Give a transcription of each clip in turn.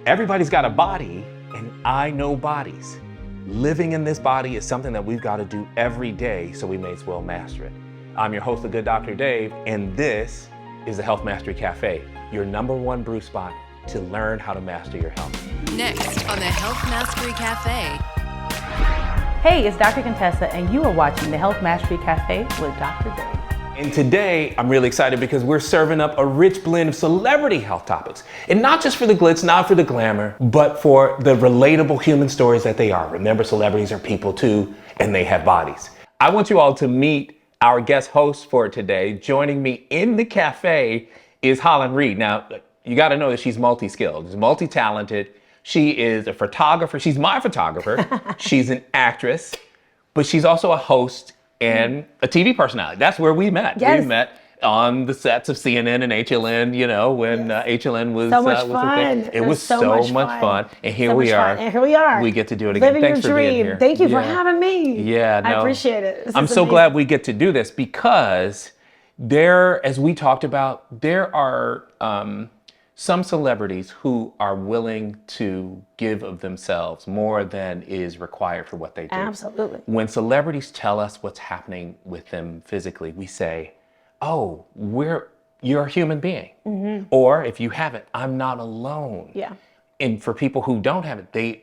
Everybody's got a body, and I know bodies. Living in this body is something that we've got to do every day, so we may as well master it. I'm your host, The Good Dr. Dave, and this is the Health Mastery Café, your #1 brew spot to learn how to master your health. Next on the Health Mastery Café. Hey, it's Dr. Contessa, and you are watching the Health Mastery Café with Dr. Dave. And today, I'm really excited because we're serving up a rich blend of celebrity health topics. And not just for the glitz, not for the glamour, but for the relatable human stories that they are. Remember, celebrities are people too, and they have bodies. I want you all to meet our guest host for today. Joining me in the cafe is Holland Reid. Now, you got to know that she's multi-skilled, she's multi-talented. She is a photographer. She's my photographer. She's an actress, but she's also a host and a TV personality. That's where we met. Yes. We met on the sets of CNN and HLN, you know, when HLN was so much was fun. a thing. It was so much fun. And here we are. And here we are. We get to do it again. Living Thanks your for being dream. here. Thank you for having me. Yeah, no. I appreciate it. This I'm is so amazing. glad we get to do this because there, as we talked about, there are some celebrities who are willing to give of themselves more than is required for what they do. Absolutely. When celebrities tell us what's happening with them physically, we say, oh, you're a human being. Mm-hmm. Or if you have it, I'm not alone. Yeah. And for people who don't have it, they,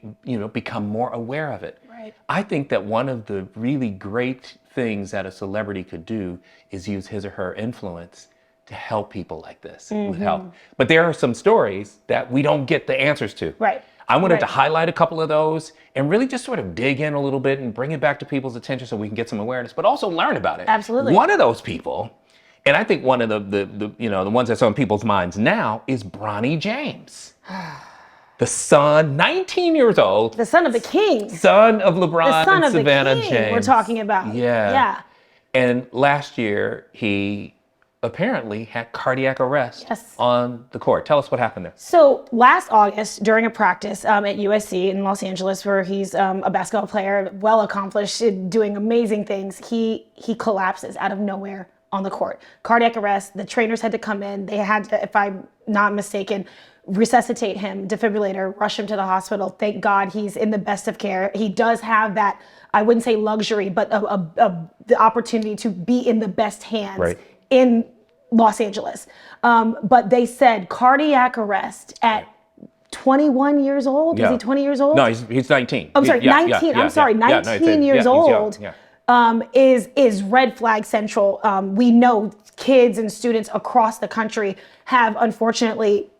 become more aware of it. Right. I think that one of the really great things that a celebrity could do is use his or her influence to help people like this with health. But there are some stories that we don't get the answers to. Right. I wanted to highlight a couple of those and really just sort of dig in a little bit and bring it back to people's attention so we can get some awareness, but also learn about it. Absolutely. One of those people, and I think one of the ones that's on people's minds now is Bronny James. The son, 19 years old. The son of the king. Son of LeBron The son and of Savannah the king James. we're talking about. Yeah. Yeah. And last year, he apparently had cardiac arrest on the court. Tell us what happened there. So last August, during a practice at USC in Los Angeles, where he's a basketball player, well accomplished, doing amazing things, he collapses out of nowhere on the court. Cardiac arrest. The trainers had to come in. They had to, if I'm not mistaken, resuscitate him, defibrillator, rush him to the hospital. Thank God he's in the best of care. He does have that, I wouldn't say luxury, but the opportunity to be in the best hands in Los Angeles. But they said cardiac arrest at 21 years old. Is he 20 years old? No, he's 19. I'm sorry, 19. I'm sorry, 19 years old. Is red flag central. We know kids and students across the country have unfortunately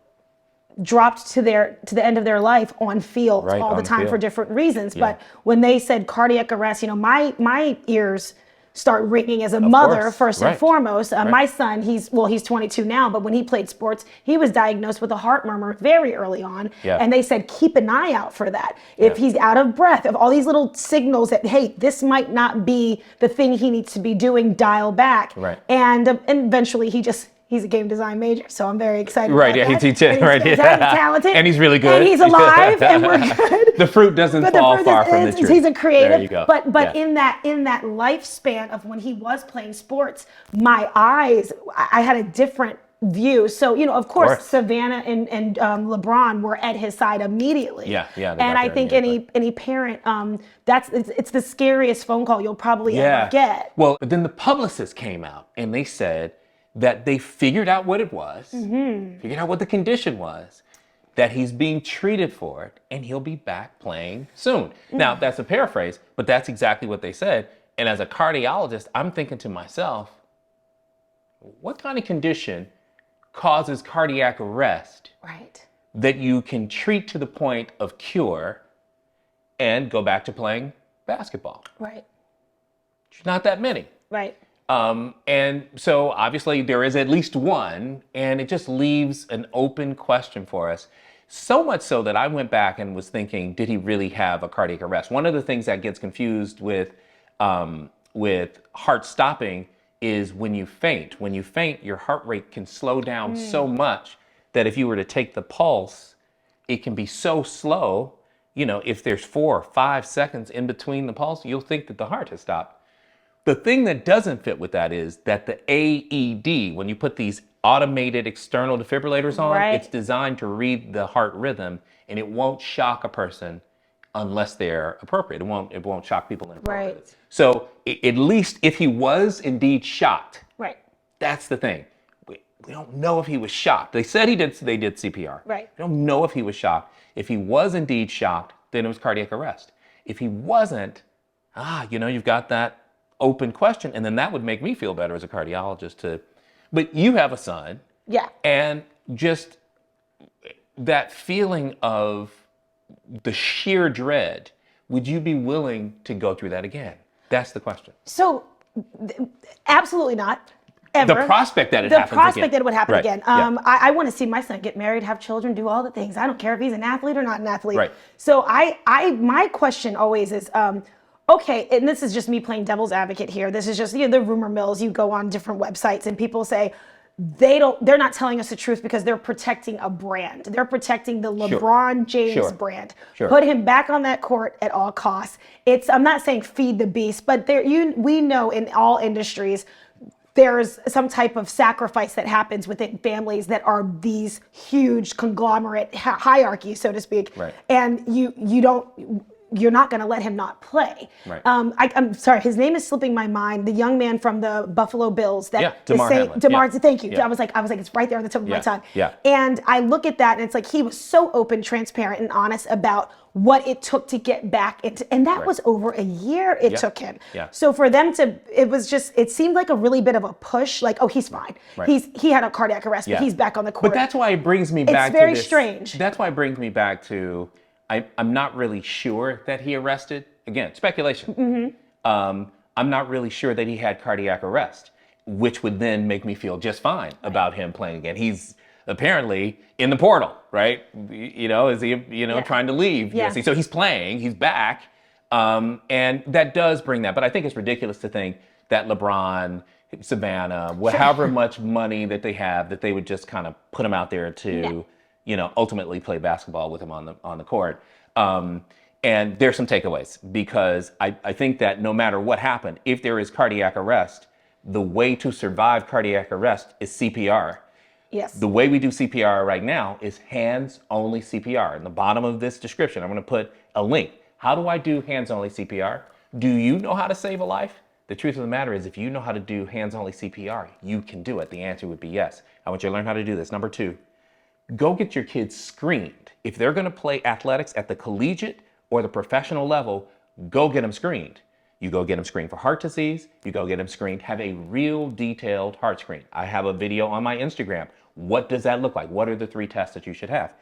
dropped to the end of their life on field all the time for different reasons. Yeah. But when they said cardiac arrest, my ears start ringing as a mother first and foremost. My son, he's 22 now, but when he played sports, he was diagnosed with a heart murmur very early on. Yeah. And they said, keep an eye out for that. If he's out of breath, if all these little signals that, hey, this might not be the thing he needs to be doing, dial back. Right. And eventually he's a game design major, so I'm very excited about that. He's talented. And he's really good. And he's alive, and we're good. The fruit doesn't fall far from the tree. He's a creative. There you go. But in that lifespan of when he was playing sports, my eyes, I had a different view. So, of course, Savannah and LeBron were at his side immediately. Yeah. And I think any parent, it's the scariest phone call you'll probably ever get. Well, but then the publicists came out and they said that they figured out what it was, figured out what the condition was, that he's being treated for it, and he'll be back playing soon. Now, that's a paraphrase, but that's exactly what they said. And as a cardiologist, I'm thinking to myself, what kind of condition causes cardiac arrest that you can treat to the point of cure and go back to playing basketball? Right. Not that many. Right. And so obviously there is at least one, and it just leaves an open question for us. So much so that I went back and was thinking, did he really have a cardiac arrest? One of the things that gets confused with heart stopping is when you faint. When you faint, your heart rate can slow down so much that if you were to take the pulse, it can be so slow, if there's 4 or 5 seconds in between the pulse, you'll think that the heart has stopped. The thing that doesn't fit with that is that the AED, when you put these automated external defibrillators on. Right. It's designed to read the heart rhythm, and it won't shock a person unless they're appropriate. It won't shock people inappropriately. Right. So at least if he was indeed shocked, Right. that's the thing. We don't know if he was shocked. They said they did CPR. Right. We don't know if he was shocked. If he was indeed shocked, then it was cardiac arrest. If he wasn't, you've got that open question, and then that would make me feel better as a cardiologist but you have a son. Yeah. And just that feeling of the sheer dread, would you be willing to go through that again? That's the question. So, absolutely not. Ever. The prospect that it happens again. The prospect that it would happen Right. again. Yeah. I want to see my son get married, have children, do all the things. I don't care if he's an athlete or not an athlete. Right. So my question always is, okay, and this is just me playing devil's advocate here. This is just the rumor mills. You go on different websites and people say they're not telling us the truth because they're protecting a brand. They're protecting the LeBron James brand. Sure. Put him back on that court at all costs. I'm not saying feed the beast, but we know in all industries there's some type of sacrifice that happens within families that are these huge conglomerate hierarchies, so to speak. Right. And you're not going to let him not play. Right. I'm sorry, his name is slipping my mind. The young man from the Buffalo Bills Damar Hamlin. Thank you. Yeah. I was like, it's right there on the tip of my tongue. Yeah. And I look at that and it's like he was so open, transparent, and honest about what it took to get back into, and that was over a year it took him. Yeah. So for them it seemed like a really bit of a push, like, oh, he's fine. Right. He had a cardiac arrest, but he's back on the court. But that's why it brings me back to It's very strange. That's why it brings me back to, I'm not really sure that he arrested. Again, speculation. Mm-hmm. I'm not really sure that he had cardiac arrest, which would then make me feel just fine about him playing again. He's apparently in the portal, right? Is he, trying to leave? Yeah. So he's playing, he's back. And that does bring that. But I think it's ridiculous to think that LeBron, Savannah, however much money that they have, that they would just kind of put him out there to, ultimately play basketball with him on the court. And there's some takeaways, because I think that no matter what happened, if there is cardiac arrest, the way to survive cardiac arrest is CPR. Yes. The way we do CPR right now is hands-only CPR. In the bottom of this description, I'm going to put a link. How do I do hands-only CPR? Do you know how to save a life? The truth of the matter is, if you know how to do hands-only CPR, you can do it. The answer would be yes. I want you to learn how to do this. Number 2, go get your kids screened. If they're going to play athletics at the collegiate or the professional level, go get them screened. You go get them screened for heart disease. You go get them screened. Have a real detailed heart screen. I have a video on my Instagram. What does that look like? What are the 3 tests that you should have?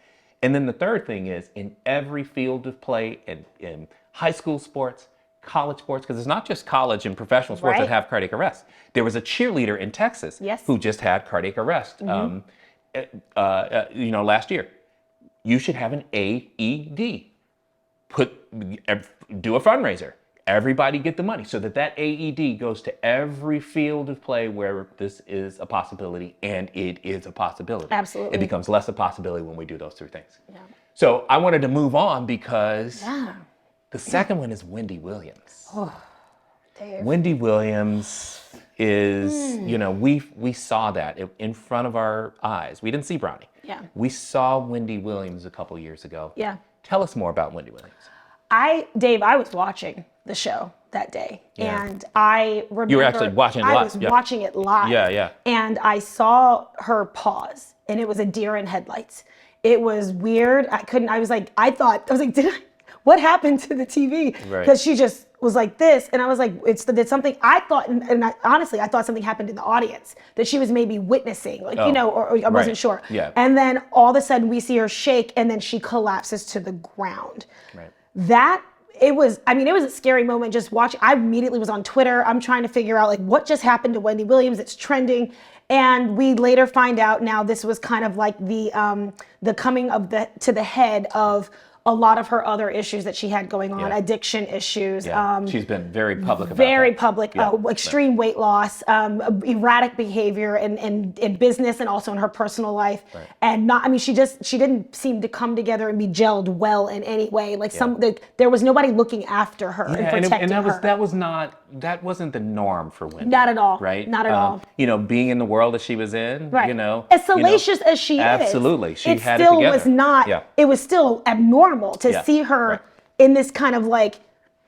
And then the third thing is, in every field of play, in high school sports, college sports, because it's not just college and professional sports that have cardiac arrest. There was a cheerleader in Texas who just had cardiac arrest last year. You should have an AED. Do a fundraiser. Everybody get the money so that AED goes to every field of play where this is a possibility, and it is a possibility. Absolutely. It becomes less a possibility when we do those 3 things. Yeah. So I wanted to move on because the second one is Wendy Williams. Oh, Dave. Wendy Williams is, we saw that in front of our eyes. We didn't see Bronny. Yeah. We saw Wendy Williams a couple years ago. Yeah. Tell us more about Wendy Williams. Dave, I was watching the show that day, and I remember you were actually watching it live. I was watching it live. Yeah. And I saw her pause, and it was a deer in headlights. It was weird. I was like, what happened to the TV? Because she just was like this, and I was like, it's something. I thought, honestly, I thought something happened in the audience, that she was maybe witnessing, or I wasn't sure. Yeah. And then all of a sudden we see her shake, and then she collapses to the ground. Right. It was a scary moment just watching. I immediately was on Twitter. I'm trying to figure out what just happened to Wendy Williams. It's trending. And we later find out now this was kind of like the coming to the head of a lot of her other issues that she had going on, addiction issues. Yeah. She's been very public about very that. public, extreme weight loss, erratic behavior in business and also in her personal life. Right. And she didn't seem to come together and be gelled well in any way. Like there was nobody looking after her and protecting her. That wasn't the norm for Wendy. Not at all. Right? Not at all. Being in the world that she was in, as salacious as she is. Absolutely. She had it still together. Was not, it was still abnormal to see her in this kind of like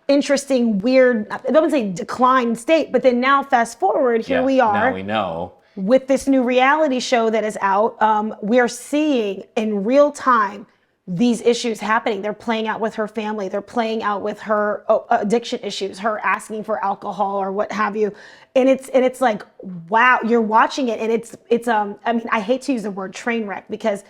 interesting, weird, I don't want to say declined state, but then now fast forward, here we are. Now we know. With this new reality show that is out, we're seeing in real time these issues happening. They're playing out with her family. They're playing out with her addiction issues, her asking for alcohol or what have you. And it's like, wow, you're watching it. And it's I hate to use the word train wreck because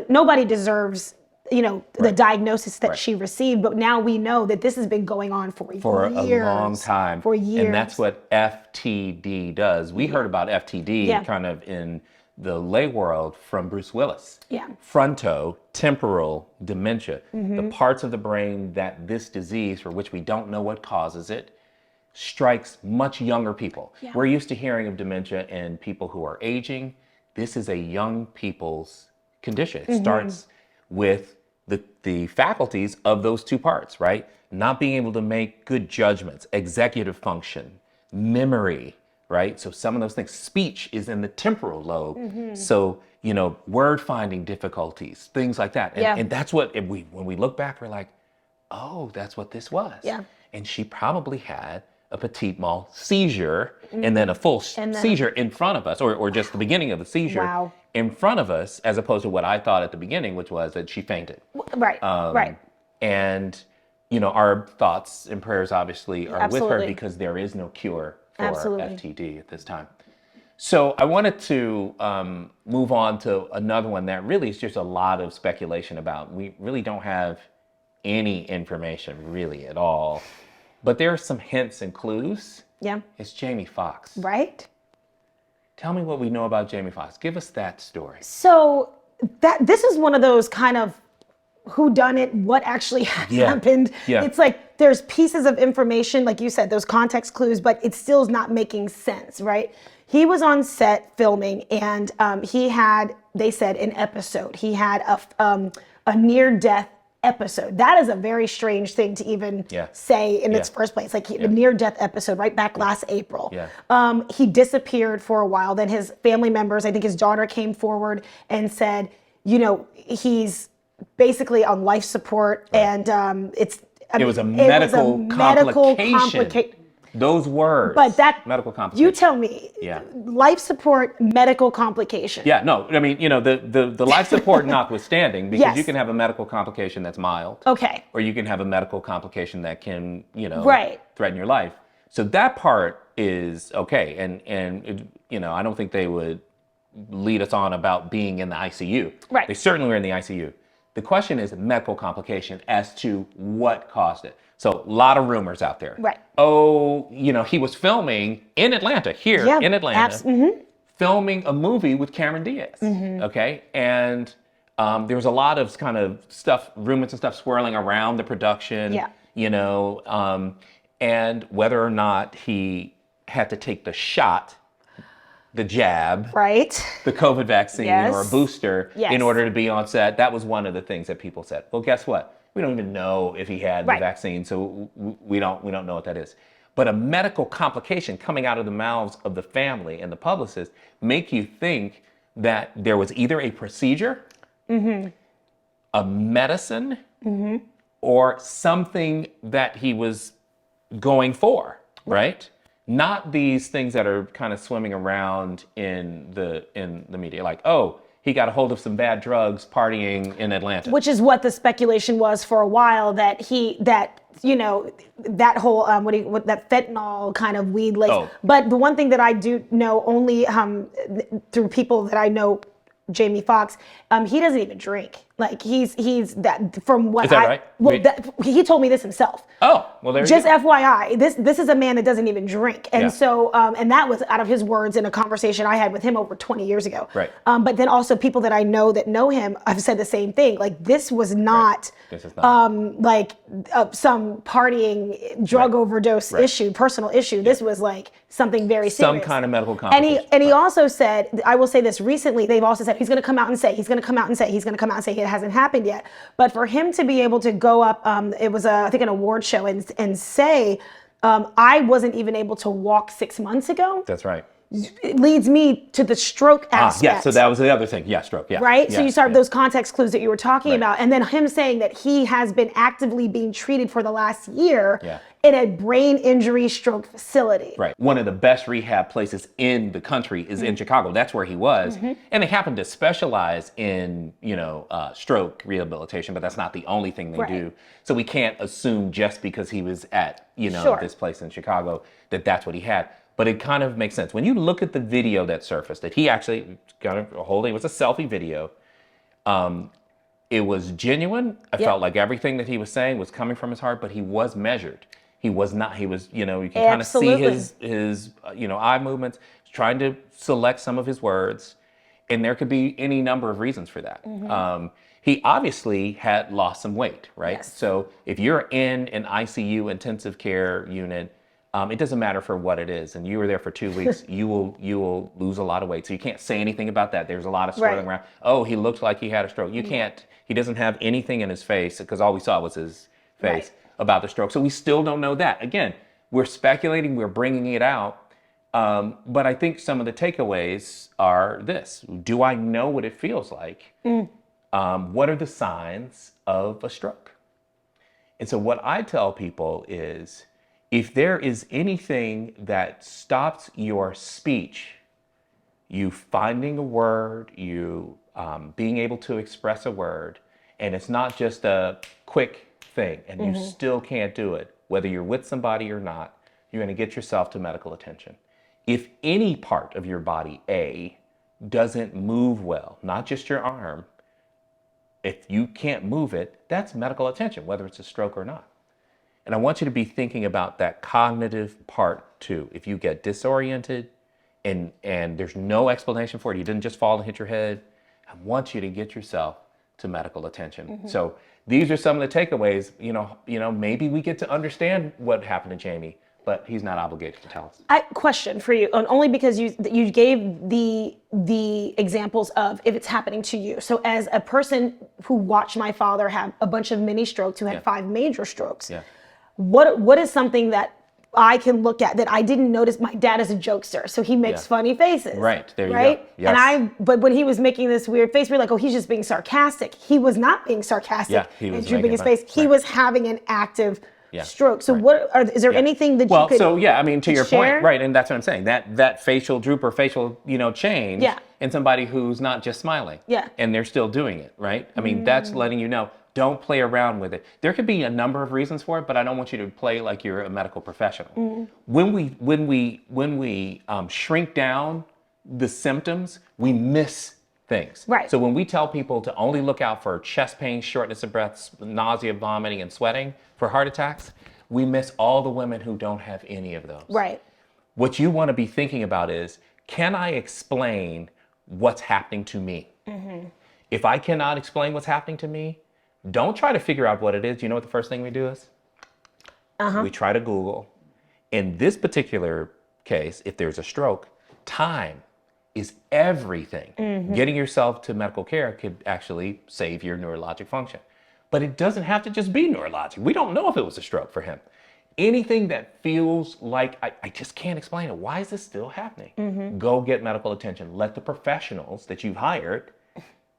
nobody deserves, the diagnosis that she received. But now we know that this has been going on for years. A long time. For years. And that's what FTD does. We heard about FTD kind of in the lay world from Bruce Willis. Yeah. Frontotemporal dementia. The parts of the brain that this disease, for which we don't know what causes it, strikes much younger people. Yeah. We're used to hearing of dementia in people who are aging. This is a young people's condition. It starts with the faculties of those two parts, right? Not being able to make good judgments, executive function, memory, right? So some of those things, speech is in the temporal lobe. So, word finding difficulties, things like that. And that's what, when we look back, we're like, oh, that's what this was. Yeah. And she probably had a petit mal seizure and then a full seizure in front of us, or just the beginning of the seizure in front of us, as opposed to what I thought at the beginning, which was that she fainted. Right, And, our thoughts and prayers obviously are with her because there is no cure for FTD at this time. So I wanted to move on to another one that really is just a lot of speculation about. We really don't have any information really at all, but there are some hints and clues. Yeah. It's Jamie Foxx. Right. Tell me what we know about Jamie Foxx. Give us that story. So this is one of those kind of whodunit, what actually happened. Yeah. It's like there's pieces of information, like you said, those context clues, but it still is not making sense, right? He was on set filming and he had, they said, an episode. He had a near-death episode. That is a very strange thing to even say in its first place. Like a near-death episode right back last April. Yeah. He disappeared for a while. Then his family members, I think his daughter came forward and said, he's basically on life support and it was a medical complication. Those words. But that medical complication. You tell me. Yeah. Life support, medical complication. Yeah, no, the life support notwithstanding, because you can have a medical complication that's mild. Okay. Or you can have a medical complication that can, threaten your life. So that part is okay. And I don't think they would lead us on about being in the ICU. Right. They certainly were in the ICU. The question is medical complication as to what caused it. So a lot of rumors out there. Right. Oh, he was filming in Atlanta, in Atlanta, filming a movie with Cameron Diaz. Okay. And there was a lot of kind of stuff, rumors and stuff swirling around the production. Yeah. And whether or not he had to take the shot, the jab, right, the COVID vaccine or a booster in order to be on set. That was one of the things that people said. Well, guess what? We don't even know if he had the vaccine, so we don't know what that is. But a medical complication coming out of the mouths of the family and the publicist make you think that there was either a procedure, a medicine, or something that he was going for, right? Not these things that are kind of swimming around in the media, like, oh, he got a hold of some bad drugs partying in Atlanta. Which is what the speculation was for a while, that that whole that fentanyl kind of weed lace. Oh. But the one thing that I do know only through people that I know, Jamie Foxx, he doesn't even drink. Like he's that from what Is that right? Well, he told me this himself. Oh, well, there you Just go. FYI, this is a man that doesn't even drink, and Yeah. so and that was out of his words in a conversation I had with him over 20 years ago. Right. But then also people that I know that know him have said the same thing. Like this was not This is not. some partying drug overdose issue, personal issue. This was like something very serious. Some kind of medical complication. And he also said, I will say this recently, they've also said he's going to come out and say, he's going to come out and say it hasn't happened yet. But for him to be able to go up, it was I think an award show and say, I wasn't even able to walk 6 months ago. That's right. It leads me to the stroke aspect. Yeah, so that was the other thing. Yeah, stroke. Yeah. Right? Yeah, So you start those context clues that you were talking about. And then him saying that he has been actively being treated for the last year in a brain injury stroke facility. Right. One of the best rehab places in the country is in Chicago. That's where he was. And they happen to specialize in, stroke rehabilitation, but that's not the only thing they do. So we can't assume just because he was at, this place in Chicago that that's what he had. But it kind of makes sense. When you look at the video that surfaced, that he actually got a holding, it was a selfie video. It was genuine. I felt like everything that he was saying was coming from his heart, but he was measured. He was not, you can kind of see his eye movements, trying to select some of his words. And there could be any number of reasons for that. He obviously had lost some weight, right? Yes. So if you're in an ICU intensive care unit, it doesn't matter for what it is, and you were there for 2 weeks, you will lose a lot of weight. So you can't say anything about that. There's a lot of swirling around. Oh, he looked like he had a stroke. You can't. He doesn't have anything in his face because all we saw was his face about the stroke. So we still don't know that. Again, we're speculating. We're bringing it out. But I think some of the takeaways are this: do I know what it feels like? What are the signs of a stroke? And so what I tell people is, if there is anything that stops your speech, you finding a word, you being able to express a word, and it's not just a quick thing and you still can't do it, whether you're with somebody or not, you're going to get yourself to medical attention. If any part of your body, doesn't move well, not just your arm, if you can't move it, that's medical attention, whether it's a stroke or not. And I want you to be thinking about that cognitive part too. If you get disoriented and there's no explanation for it, you didn't just fall and hit your head, I want you to get yourself to medical attention. So these are some of the takeaways. Maybe we get to understand what happened to Jamie, but he's not obligated to tell us. Question for you, only because you gave the examples of if it's happening to you. So as a person who watched my father have a bunch of mini strokes, who had 5 major strokes, what is something that I can look at that I didn't notice? My dad is a jokester, so he makes funny faces. Right, there you go. Yes. But when he was making this weird face, we were like, oh, he's just being sarcastic. He was not being sarcastic and drooping his face. He was having an active stroke. So is there anything that you could to your share? point, right, and that's what I'm saying. That facial droop or facial, change in somebody who's not just smiling. And they're still doing it, right? I mean, that's letting you know. Don't play around with it. There could be a number of reasons for it, but I don't want you to play like you're a medical professional. When we shrink down the symptoms, we miss things. Right. So when we tell people to only look out for chest pain, shortness of breath, nausea, vomiting, and sweating for heart attacks, we miss all the women who don't have any of those. Right. What you want to be thinking about is, can I explain what's happening to me? If I cannot explain what's happening to me, don't try to figure out what it is. You know what the first thing we do is? We try to Google. In this particular case, if there's a stroke, time is everything. Getting yourself to medical care could actually save your neurologic function. But it doesn't have to just be neurologic. We don't know if it was a stroke for him. Anything that feels like, I just can't explain it. Why is this still happening? Go get medical attention. Let the professionals that you've hired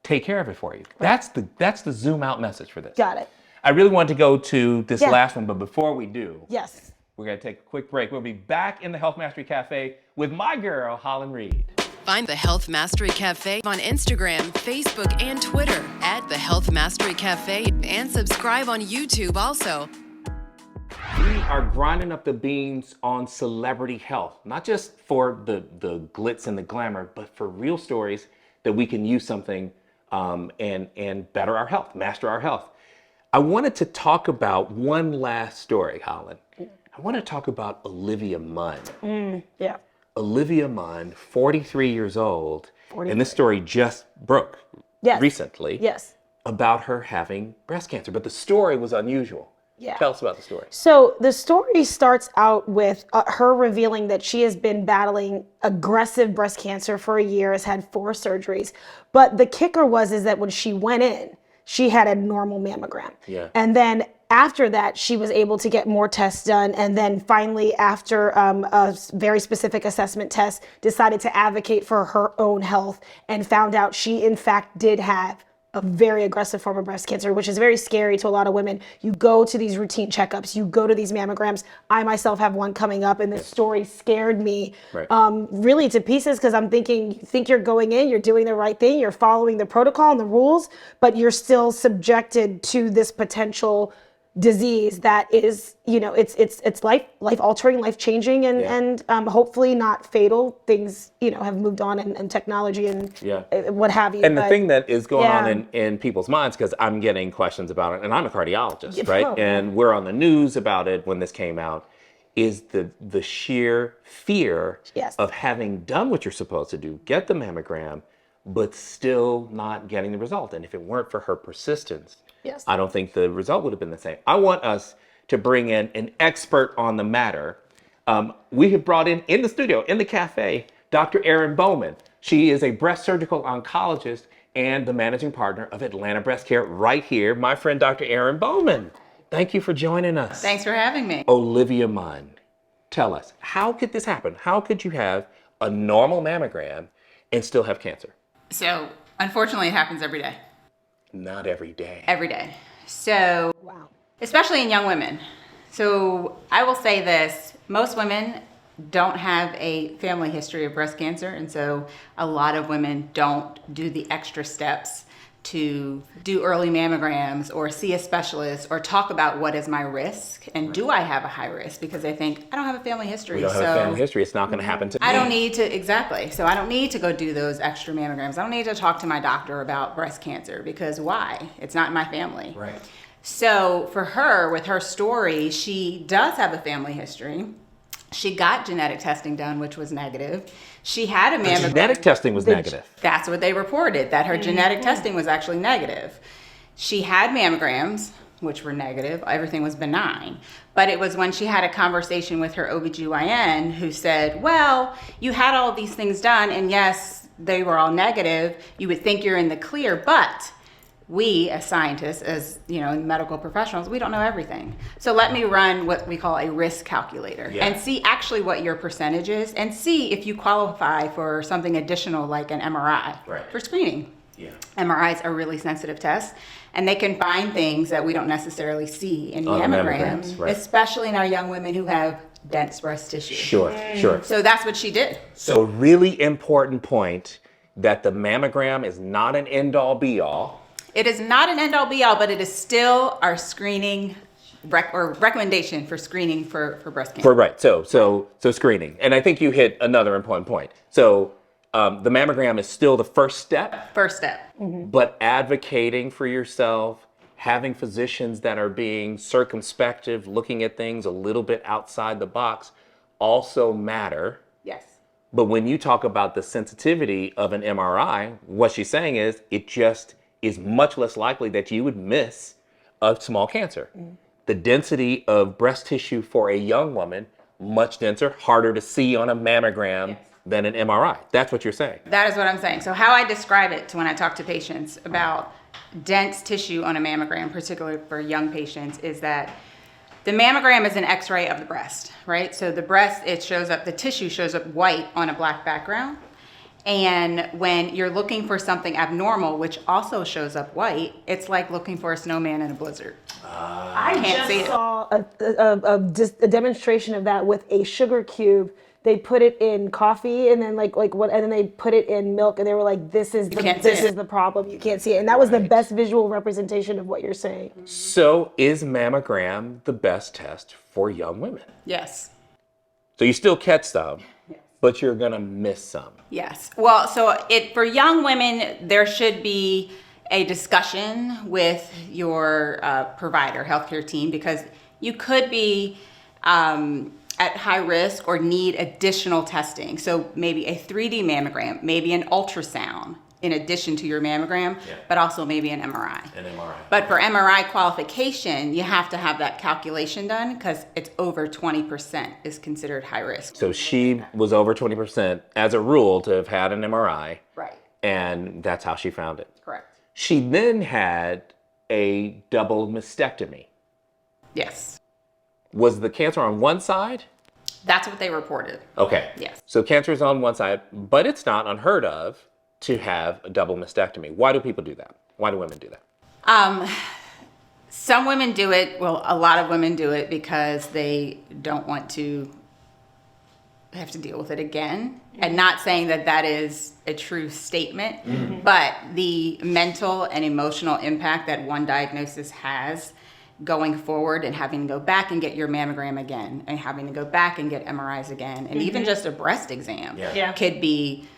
take care of it for you. That's the zoom out message for this. Got it. I really want to go to this last one, but before we do, we're going to take a quick break. We'll be back in the Health Mastery Café with my girl, Holland Reid. Find the Health Mastery Café on Instagram, Facebook, and Twitter at the Health Mastery Café, and subscribe on YouTube also. We are grinding up the beans on celebrity health, not just for the glitz and the glamour, but for real stories that we can use something and better our health, master our health. I wanted to talk about one last story, Holland. I want to talk about Olivia Munn. Yeah. Olivia Munn, 43 years old, 43. and this story just broke recently. Yes. About her having breast cancer, but the story was unusual. Yeah. Tell us about the story. So the story starts out with her revealing that she has been battling aggressive breast cancer for a year, has had 4 surgeries. But the kicker is that when she went in, she had a normal mammogram. Yeah. And then after that, she was able to get more tests done. And then finally, after a very specific assessment test, decided to advocate for her own health and found out she, in fact, did have a very aggressive form of breast cancer, which is very scary to a lot of women. You go to these routine checkups, you go to these mammograms. I myself have one coming up, and this story scared me really to pieces, because I'm thinking, you think you're going in, you're doing the right thing, you're following the protocol and the rules, but you're still subjected to this potential disease that is, it's life altering, life changing, and hopefully not fatal. Things, have moved on, and technology and what have you. And the thing that is going on in people's minds, because I'm getting questions about it, and I'm a cardiologist, right? And we're on the news about it when this came out, is the sheer fear of having done what you're supposed to do, get the mammogram, but still not getting the result. And if it weren't for her persistence, I don't think the result would have been the same. I want us to bring in an expert on the matter. We have brought in the studio, in the cafe, Dr. Erin Bowman. She is a breast surgical oncologist and the managing partner of Atlanta Breast Care right here. My friend, Dr. Erin Bowman. Thank you for joining us. Thanks for having me. Olivia Munn, tell us, how could this happen? How could you have a normal mammogram and still have cancer? So, unfortunately, it happens every day. Not every day. Every day. So, especially in young women. So, I will say this, most women don't have a family history of breast cancer, and so a lot of women don't do the extra steps to do early mammograms or see a specialist or talk about what is my risk and do I have a high risk, because they think I don't have a family history. We don't have a family history. It's not going to happen to me. I don't need to, exactly. So I don't need to go do those extra mammograms. I don't need to talk to my doctor about breast cancer, because why? It's not in my family. Right. So for her, with her story, she does have a family history. She got genetic testing done, which was negative. She had a mammogram. Genetic testing was negative. That's what they reported, that her genetic testing was actually negative. She had mammograms, which were negative. Everything was benign. But it was when she had a conversation with her OBGYN who said, well, you had all these things done, and yes, they were all negative. You would think you're in the clear, but we as scientists, as medical professionals, we don't know everything. So let me run what we call a risk calculator and see actually what your percentage is, and see if you qualify for something additional like an MRI for screening. MRIs are really sensitive tests, and they can find things that we don't necessarily see in mammograms, especially in our young women who have dense breast tissue. Sure. So that's what she did. So really important point, that the mammogram is not an end-all be-all. It is not an end-all be-all, but it is still our screening recommendation for screening for breast cancer. So screening. And I think you hit another important point. So the mammogram is still the first step. But advocating for yourself, having physicians that are being circumspective, looking at things a little bit outside the box, also matter. Yes. But when you talk about the sensitivity of an MRI, what she's saying is it just is much less likely that you would miss a small cancer. The density of breast tissue for a young woman, much denser, harder to see on a mammogram than an MRI. That's what you're saying. That is what I'm saying. So how I describe it when I talk to patients about dense tissue on a mammogram, particularly for young patients, is that the mammogram is an x-ray of the breast, right? So the breast, the tissue shows up white on a black background. And when you're looking for something abnormal, which also shows up white, it's like looking for a snowman in a blizzard. I just saw a demonstration of that with a sugar cube. They put it in coffee, and then and then they put it in milk, and they were like, "This is the problem. You can't see it." And that was the best visual representation of what you're saying. So, is mammogram the best test for young women? Yes. So you still catch some. Yes. But you're going to miss some. Yes. Well, so for young women, there should be a discussion with your provider, healthcare team, because you could be at high risk or need additional testing. So maybe a 3D mammogram, maybe an ultrasound in addition to your mammogram, but also maybe an MRI. But for MRI qualification, you have to have that calculation done because it's over 20% is considered high risk. So she was over 20% as a rule to have had an MRI. Right. And that's how she found it. Correct. She then had a double mastectomy. Yes. Was the cancer on one side? That's what they reported. Okay. Yes. So cancer is on one side, but it's not unheard of to have a double mastectomy. Why do people do that? Why do women do that? Some women do it. Well, a lot of women do it because they don't want to have to deal with it again. And not saying that that is a true statement, but the mental and emotional impact that one diagnosis has going forward and having to go back and get your mammogram again and having to go back and get MRIs again and even just a breast exam could be,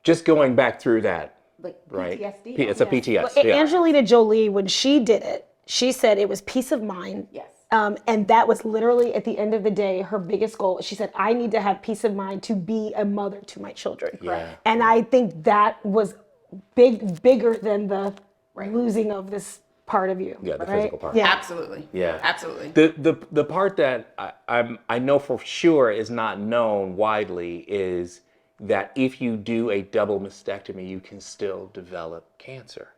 just going back through that, like right? PTSD. It's a PTSD. Well, Angelina Jolie, when she did it, she said it was peace of mind. Yes. And that was literally at the end of the day, her biggest goal. She said, I need to have peace of mind to be a mother to my children. Yeah. And I think that was bigger than the losing of this part of you. Yeah, the right? physical part. Yeah. Absolutely. Yeah. Absolutely. The part that I know for sure is not known widely is that if you do a double mastectomy, you can still develop cancer.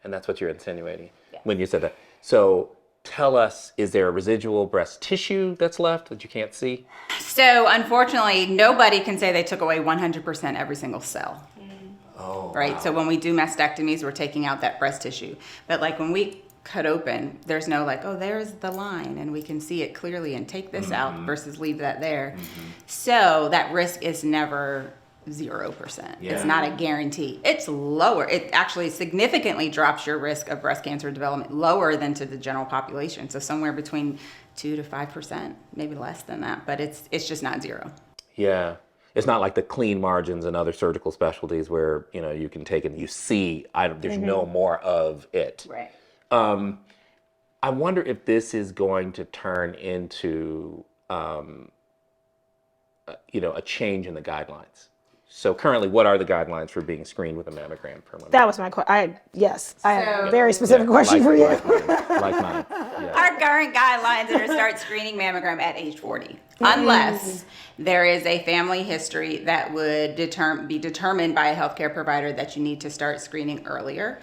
And that's what you're insinuating when you said that. So tell us, is there a residual breast tissue that's left that you can't see? So unfortunately, nobody can say they took away 100% every single cell. Oh, right? wow. So when we do mastectomies, we're taking out that breast tissue. But like when we cut open, there's no like, oh, there's the line and we can see it clearly and take this out versus leave that there. So that risk is never 0%. Yeah. It's not a guarantee. It's lower. It actually significantly drops your risk of breast cancer development lower than to the general population. So somewhere between 2 to 5%, maybe less than that, but it's just not zero. Yeah. It's not like the clean margins and other surgical specialties where, you can take it and you see, there's no more of it. Right. I wonder if this is going to turn into, a change in the guidelines. So currently, what are the guidelines for being screened with a mammogram for women? That was my question. I have a very specific question for you. Like mine. Yeah. Our current guidelines are to start screening mammogram at age 40, unless there is a family history that would be determined by a healthcare provider that you need to start screening earlier.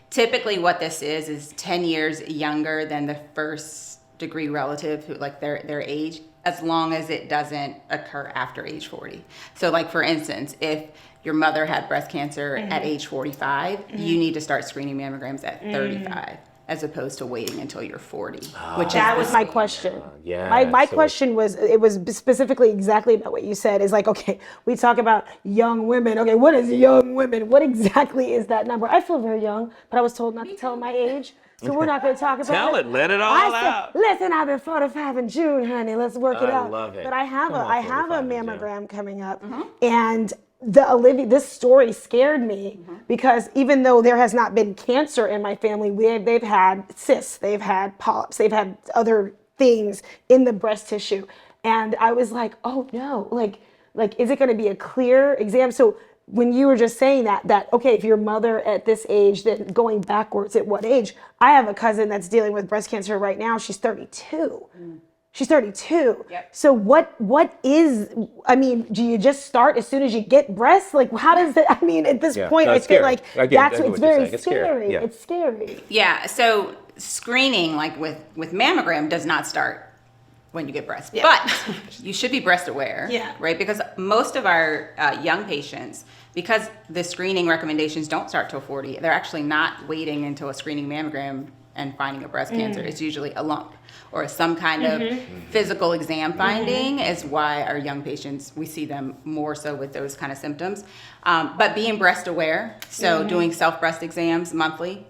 Typically what this is 10 years younger than the first degree relative who like their age, as long as it doesn't occur after age 40. So like for instance, if your mother had breast cancer at age 45, you need to start screening mammograms at 35 as opposed to waiting until you're 40. That was my question. Yeah. My question was, it was specifically exactly about what you said. Is like, okay, we talk about young women. Okay, what is young women? What exactly is that number? I feel very young, but I was told not to tell my age. So we're not going to talk about Tell it, let it all out. Listen, I've been 45 in June, honey. Let's work it out. I love it. But I have a 45 in June. mammogram coming up, and this story scared me because even though there has not been cancer in my family, they've had cysts, they've had polyps, they've had other things in the breast tissue, and I was like, oh no, like is it going to be a clear exam? So when you were just saying that okay, if your mother at this age, then going backwards at what age? I have a cousin that's dealing with breast cancer right now. She's 32. She's 32. Yep. So what is, do you just start as soon as you get breasts? Like how does that, at this point, I feel like it's very scary. It's scary. Yeah, so screening like with mammogram does not start when you get breast, but you should be breast aware, right? Because most of our young patients, because the screening recommendations don't start till 40, they're actually not waiting until a screening mammogram and finding a breast cancer. It's usually a lump or some kind of physical exam finding is why our young patients, we see them more so with those kind of symptoms. But being breast aware, so doing self breast exams monthly,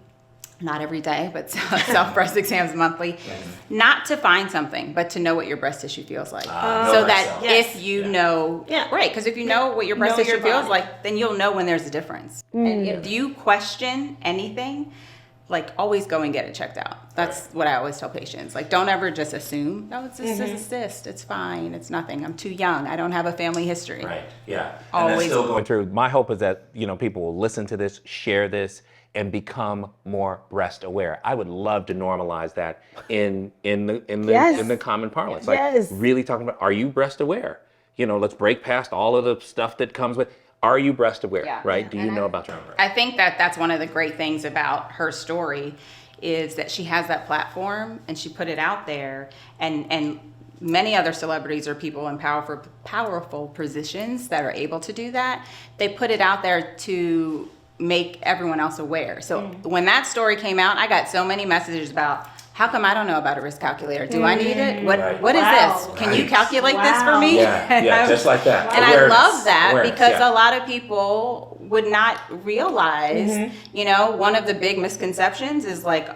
not every day, but self-breast exams monthly, not to find something, but to know what your breast tissue feels like. So that if you know, right, because if you know what your breast tissue feels like, then you'll know when there's a difference. And if you question anything, like always go and get it checked out. That's what I always tell patients. Like, don't ever just assume, no, it's just a cyst, it's fine, it's nothing, I'm too young, I don't have a family history. Right, yeah. Always. And that's still going through. My hope is that, you know, people will listen to this, share this, and become more breast aware. I would love to normalize that in the common parlance. Like really talking about, are you breast aware? You know, let's break past all of the stuff that comes with, are you breast aware, right? Do you know about your own breast? I think that that's one of the great things about her story is that she has that platform and she put it out there, and many other celebrities or people in powerful positions that are able to do that, they put it out there to make everyone else aware. So when that story came out, I got so many messages about, how come I don't know about a risk calculator? Do I need it? What is this? Can you calculate this for me? Yeah, just like that. And I love that because a lot of people would not realize, you know, one of the big misconceptions is like,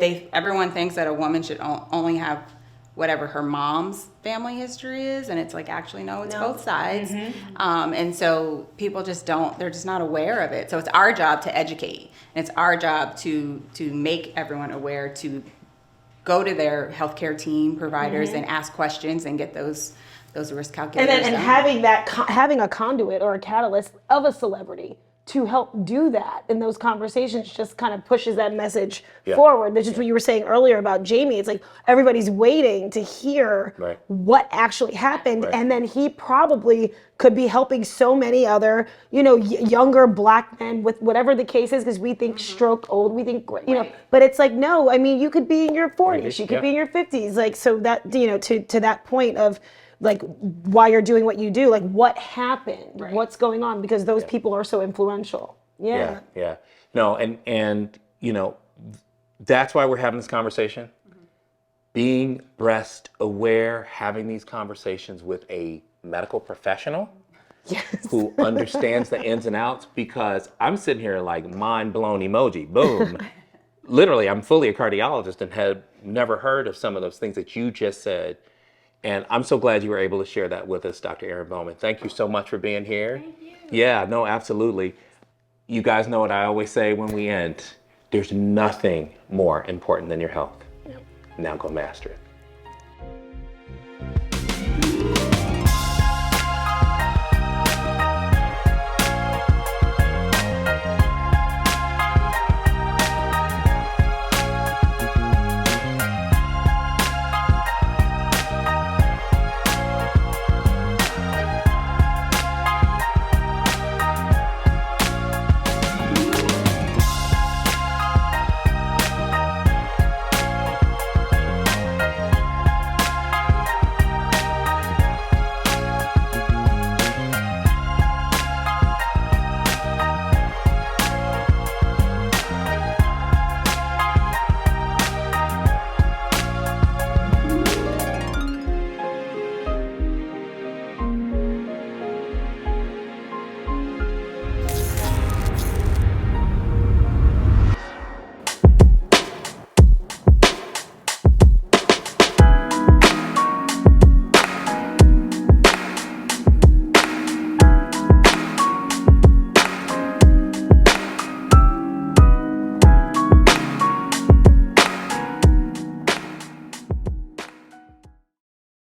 everyone thinks that a woman should only have whatever her mom's family history is, and it's like, actually no, it's both sides. And so people just they're just not aware of it. So it's our job to educate, and it's our job to make everyone aware, to go to their healthcare team providers and ask questions and get those risk calculators. And having a conduit or a catalyst of a celebrity to help do that in those conversations just kind of pushes that message forward. That's just what you were saying earlier about Jamie. It's like everybody's waiting to hear what actually happened, and then he probably could be helping so many other, you know, younger Black men with whatever the case is, because we think stroke old, we think, you know, but it's like, no, I mean, you could be in your 40s, you could be in your 50s, like, so that, you know, to that point of, like, why you're doing what you do, like what happened, what's going on, because those people are so influential. Yeah. No, and you know, that's why we're having this conversation. Being breast aware, having these conversations with a medical professional who understands the ins and outs, because I'm sitting here like mind blown emoji, boom. Literally, I'm fully a cardiologist and had never heard of some of those things that you just said. And I'm so glad you were able to share that with us, Dr. Erin Bowman. Thank you so much for being here. Thank you. Yeah, no, absolutely. You guys know what I always say when we end. There's nothing more important than your health. Now go master it.